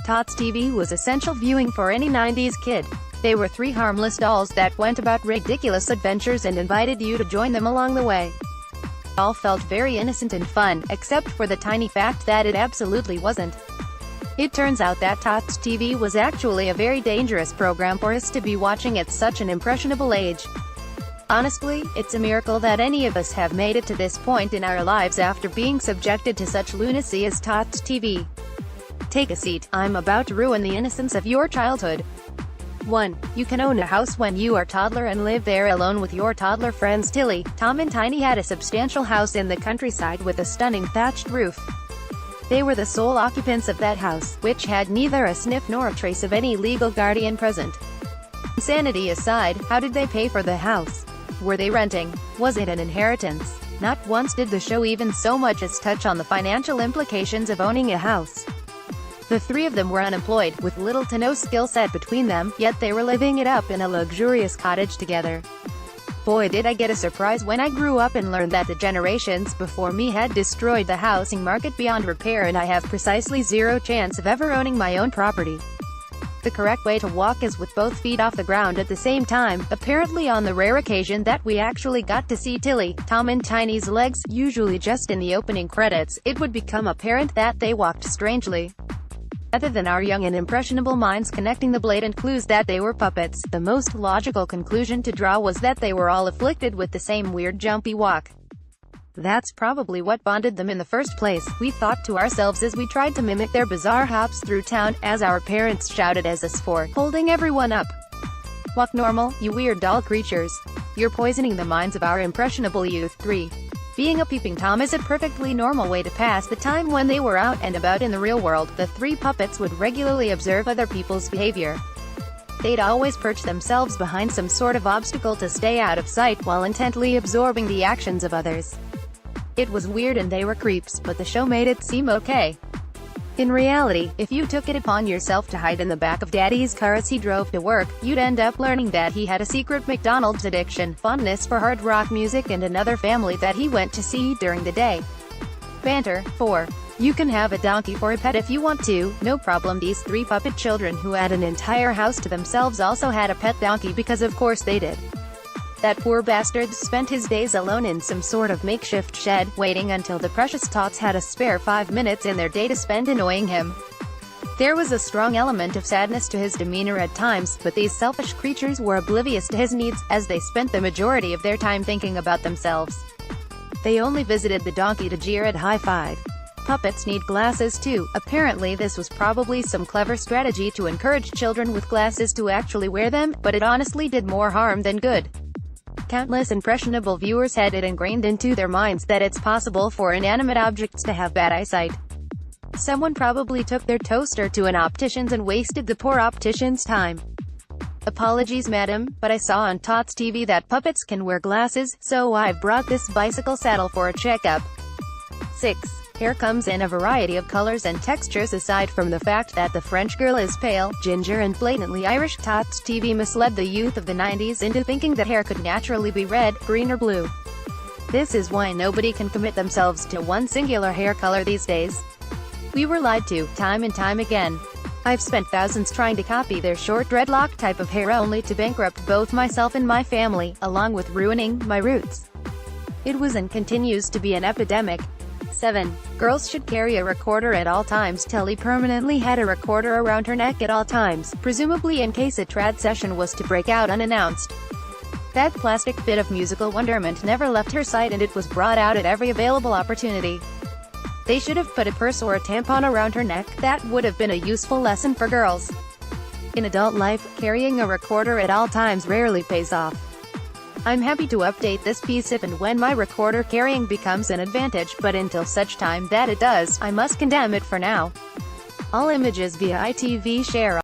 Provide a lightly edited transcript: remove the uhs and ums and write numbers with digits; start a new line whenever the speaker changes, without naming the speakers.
Tots TV was essential viewing for any 90s kid. They were three harmless dolls that went about ridiculous adventures and invited you to join them along the way. All felt very innocent and fun, except for the tiny fact that it absolutely wasn't. It turns out that Tots TV was actually a very dangerous program for us to be watching at such an impressionable age. Honestly, it's a miracle that any of us have made it to this point in our lives after being subjected to such lunacy as Tots TV. Take a seat, I'm about to ruin the innocence of your childhood. 1. You can own a house when you are toddler and live there alone with your toddler friends. Tilly, Tom and Tiny had a substantial house in the countryside with a stunning thatched roof. They were the sole occupants of that house, which had neither a sniff nor a trace of any legal guardian present. Insanity aside, how did they pay for the house? Were they renting? Was it an inheritance? Not once did the show even so much as touch on the financial implications of owning a house. The three of them were unemployed, with little to no skill set between them, yet they were living it up in a luxurious cottage together. Boy, did I get a surprise when I grew up and learned that the generations before me had destroyed the housing market beyond repair, and I have precisely zero chance of ever owning my own property. The correct way to walk is with both feet off the ground at the same time. Apparently, on the rare occasion that we actually got to see Tilly, Tom and Tiny's legs, usually just in the opening credits, it would become apparent that they walked strangely. Rather than our young and impressionable minds connecting the blatant clues that they were puppets, the most logical conclusion to draw was that they were all afflicted with the same weird jumpy walk. That's probably what bonded them in the first place, we thought to ourselves as we tried to mimic their bizarre hops through town, as our parents shouted at us for holding everyone up. Walk normal, you weird doll creatures. You're poisoning the minds of our impressionable youth. 3. Being a peeping Tom is a perfectly normal way to pass the time when they were out and about in the real world. The three puppets would regularly observe other people's behavior. They'd always perch themselves behind some sort of obstacle to stay out of sight while intently absorbing the actions of others. It was weird and they were creeps, but the show made it seem okay. In reality, if you took it upon yourself to hide in the back of Daddy's car as he drove to work, you'd end up learning that he had a secret McDonald's addiction, fondness for hard rock music, and another family that he went to see during the day. Banter. 4. You can have a donkey for a pet if you want to, no problem. These three puppet children who had an entire house to themselves also had a pet donkey, because of course they did. That poor bastard spent his days alone in some sort of makeshift shed, waiting until the precious tots had a spare 5 minutes in their day to spend annoying him. There was a strong element of sadness to his demeanor at times, but these selfish creatures were oblivious to his needs, as they spent the majority of their time thinking about themselves. They only visited the donkey to jeer and high-five. Puppets need glasses too. Apparently this was probably some clever strategy to encourage children with glasses to actually wear them, but it honestly did more harm than good. Countless impressionable viewers had it ingrained into their minds that it's possible for inanimate objects to have bad eyesight. Someone probably took their toaster to an optician's and wasted the poor optician's time. Apologies madam, but I saw on Tots TV that puppets can wear glasses, so I've brought this bicycle saddle for a checkup. 6. Hair comes in a variety of colors and textures. Aside from the fact that the French girl is pale, ginger and blatantly Irish, Tots TV misled the youth of the 90s into thinking that hair could naturally be red, green or blue. This is why nobody can commit themselves to one singular hair color these days. We were lied to, time and time again. I've spent thousands trying to copy their short dreadlock type of hair only to bankrupt both myself and my family, along with ruining my roots. It was and continues to be an epidemic. 7. Girls should carry a recorder at all times. Tilly permanently had a recorder around her neck at all times, presumably in case a trad session was to break out unannounced. That plastic bit of musical wonderment never left her sight, and it was brought out at every available opportunity. They should have put a purse or a tampon around her neck. That would have been a useful lesson for girls. In adult life, carrying a recorder at all times rarely pays off. I'm happy to update this piece if and when my recorder carrying becomes an advantage, but until such time that it does, I must condemn it for now. All images via ITV share.